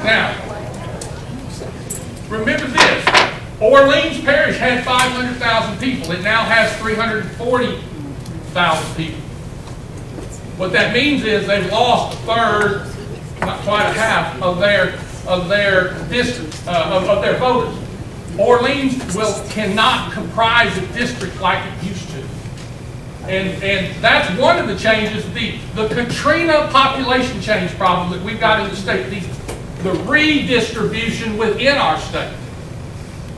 Now, remember this. Orleans Parish had 500,000 people. It now has 340,000 people. What that means is they've lost a third, not quite a half, of their district, of their voters. Orleans cannot comprise a district like it used to. And that's one of the changes, the Katrina population change problem that we've got in the state, the redistribution within our state.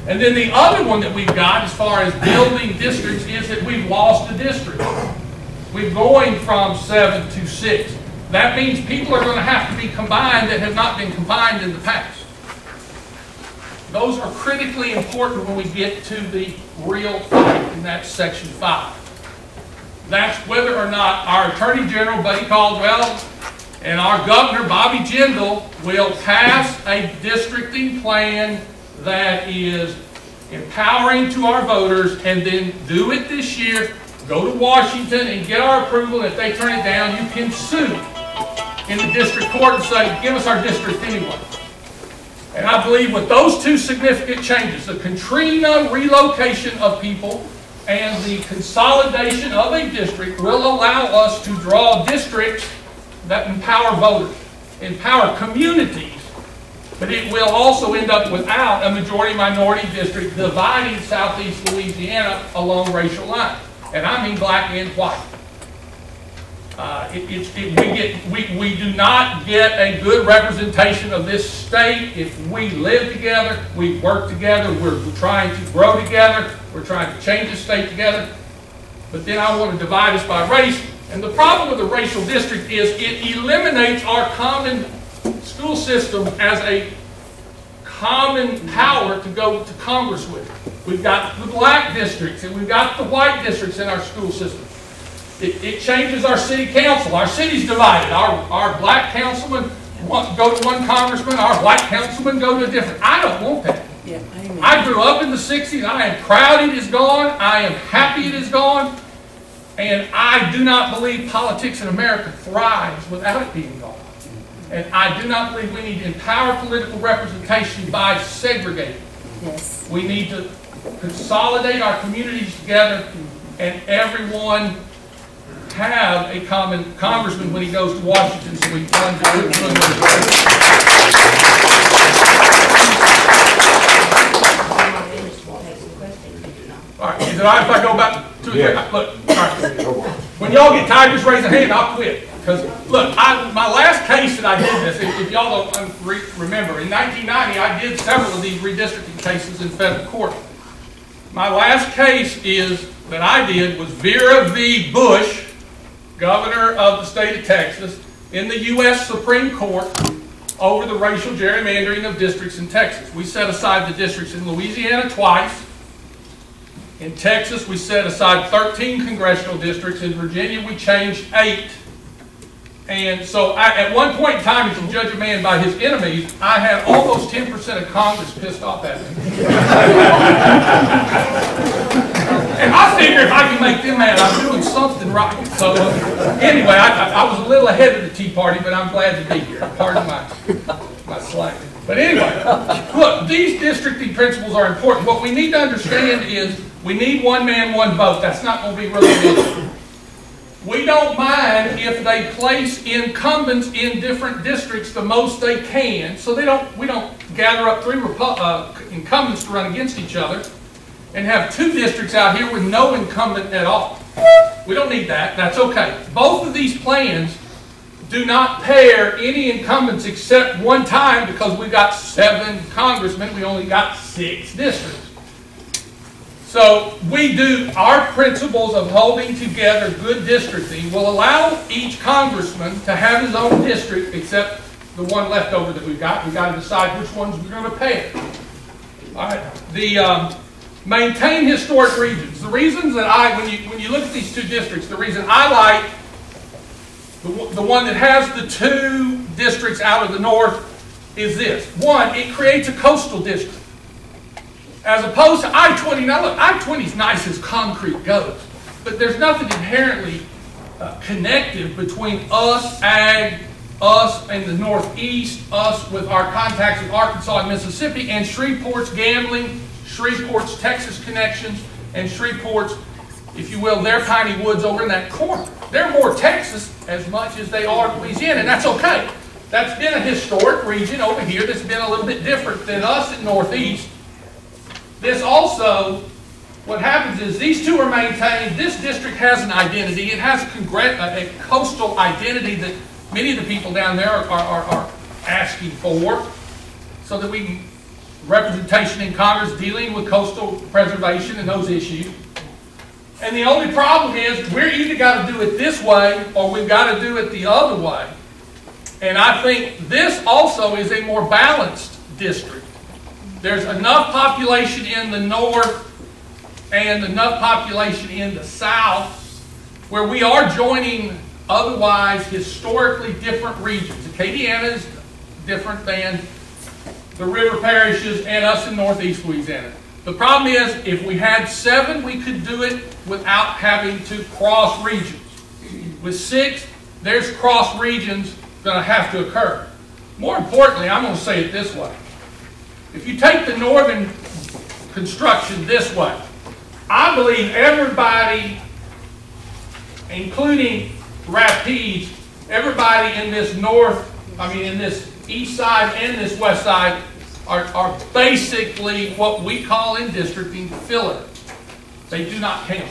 And then the other one that we've got as far as building districts is that we've lost a district. We're going from 7 to 6. That means people are going to have to be combined that have not been combined in the past. Those are critically important when we get to the real fight, and that's Section 5. That's whether or not our Attorney General, Buddy Caldwell, and our Governor, Bobby Jindal, will pass a districting plan that is empowering to our voters, and then do it this year, go to Washington and get our approval. If they turn it down, you can sue in the district court and say, give us our district anyway. And I believe with those two significant changes, the Katrina relocation of people and the consolidation of a district will allow us to draw districts that empower voters, empower communities, but it will also end up without a majority-minority district dividing southeast Louisiana along racial lines. And I mean black and white. We do not get a good representation of this state if we live together, we work together, we're trying to grow together, we're trying to change the state together. But then I want to divide us by race. And the problem with the racial district is it eliminates our common school system as a common power to go to Congress with. We've got the black districts and we've got the white districts in our school system. It changes our city council. Our city's divided. Our black councilmen go to one congressman, our white councilmen go to a different. I don't want that. Yeah, I grew up in the 60s. I am proud it is gone. I am happy it is gone. And I do not believe politics in America thrives without it being gone. And I do not believe we need to empower political representation by segregating. Yes. We need to consolidate our communities together and everyone have a common congressman when he goes to Washington, so we can do it. All right, is it all right if I go back to it? Yeah. Look, all right. When y'all get tired, just raise a hand, I'll quit. Because, look, my last case that I did this, if y'all don't remember, in 1990, I did several of these redistricting cases in federal court. My last case that I did was Vera v. Bush, governor of the state of Texas, in the U.S. Supreme Court over the racial gerrymandering of districts in Texas. We set aside the districts in Louisiana twice. In Texas, we set aside 13 congressional districts. In Virginia, we changed 8. And so at one point in time, if you judge a man by his enemies, I had almost 10% of Congress pissed off at me. And I figure if I can make them mad, I'm doing something right. So anyway, I was a little ahead of the Tea Party, but I'm glad to be here. Pardon my slang. But anyway, look, these districting principles are important. What we need to understand is we need one man, one vote. That's not going to be really good. We don't mind if they place incumbents in different districts the most they can, so we don't gather up 3 incumbents to run against each other and have 2 districts out here with no incumbent at all. We don't need that. That's okay. Both of these plans do not pair any incumbents except one time because we got 7 congressmen. We only got 6 districts. So we do our principles of holding together good districting will allow each congressman to have his own district except the one left over that we've got. We've got to decide which ones we're going to pair. All right. The maintain historic regions. The reasons that when you look at these 2 districts, the reason I like the one that has the 2 districts out of the north is this. One, it creates a coastal district. As opposed to I-20. Now look, I-20 is nice as concrete goes, but there's nothing inherently connective between us, ag, us in the Northeast, us with our contacts with Arkansas and Mississippi, and Shreveport's gambling, Shreveport's Texas connections, and Shreveport's, if you will, their piney woods over in that corner. They're more Texas as much as they are Louisiana, and that's okay. That's been a historic region over here that's been a little bit different than us in Northeast. This also, what happens is these two are maintained. This district has an identity. It has a coastal identity that many of the people down there are asking for, so that we can representation in Congress dealing with coastal preservation and those issues. And the only problem is we're either got to do it this way or we've got to do it the other way. And I think this also is a more balanced district. There's enough population in the north and enough population in the south where we are joining otherwise historically different regions. Acadiana is different than the river parishes and us in Northeast Louisiana. The problem is, if we had 7, we could do it without having to cross regions. With 6, there's cross regions going to have to occur. More importantly, I'm going to say it this way. If you take the northern construction this way, I believe everybody, including Rapides, everybody in this in this east side and this west side are basically what we call in districting filler. They do not count.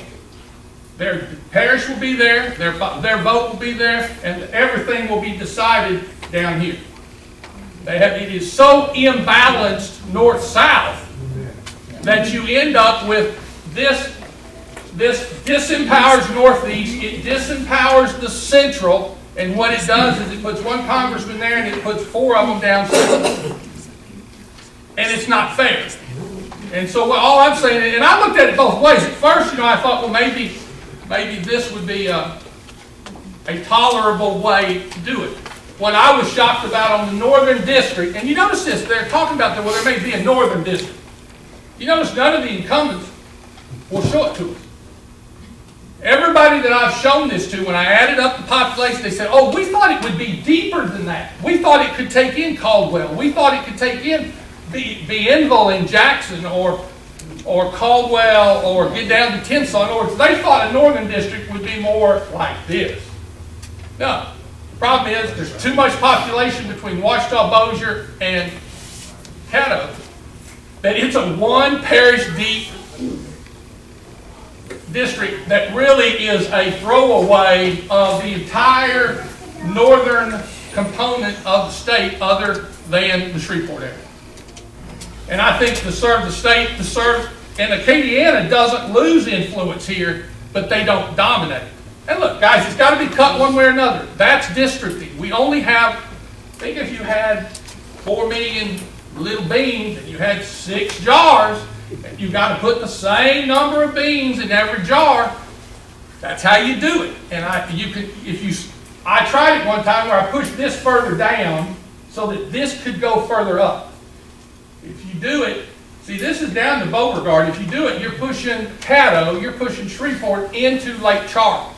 Their parish will be there, their vote will be there, and everything will be decided down here. It is so imbalanced north-south that you end up with this disempowers Northeast, it disempowers the Central, and what it does is it puts one congressman there and it puts 4 of them down south. And it's not fair. And so all I'm saying, and I looked at it both ways. At first, I thought, well, maybe this would be a tolerable way to do it. What I was shocked about on the northern district, and you notice this, they're talking about that, well, there may be a northern district. You notice none of the incumbents will show it to us. Everybody that I've shown this to, when I added up the population, they said, oh, we thought it would be deeper than that. We thought it could take in Caldwell. We thought it could take in Bienville and Jackson or Caldwell or get down to Tensas. In other words, they thought a northern district would be more like this. No. The problem is there's too much population between Ouachita, Bossier, and Caddo that it's a one parish deep district that really is a throwaway of the entire northern component of the state other than the Shreveport area. And I think to serve the state, and Acadiana doesn't lose influence here, but they don't dominate. And look, guys, it's got to be cut one way or another. That's districting. We only have, think if you had 4 million little beans and you had 6 jars, and you got to put the same number of beans in every jar. That's how you do it. And I tried it one time where I pushed this further down so that this could go further up. If you do it, see, this is down to Beauregard. If you do it, you're pushing Caddo, you're pushing Shreveport into Lake Charles.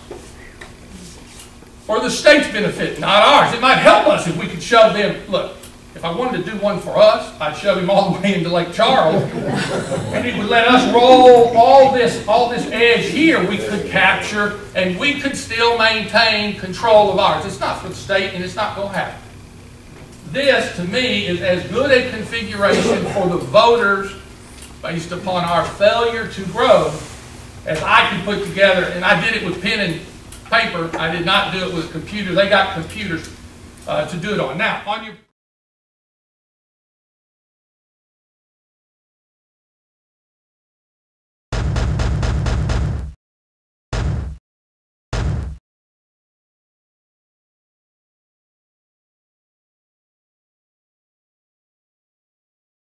For the state's benefit, not ours. It might help us if we could shove them. Look, if I wanted to do one for us, I'd shove him all the way into Lake Charles, and it would let us roll all this edge here we could capture, and we could still maintain control of ours. It's not for the state, and it's not going to happen. This, to me, is as good a configuration for the voters based upon our failure to grow as I could put together, and I did it with pen and paper. I did not do it with a computer. They got computers to do it on. Now, on your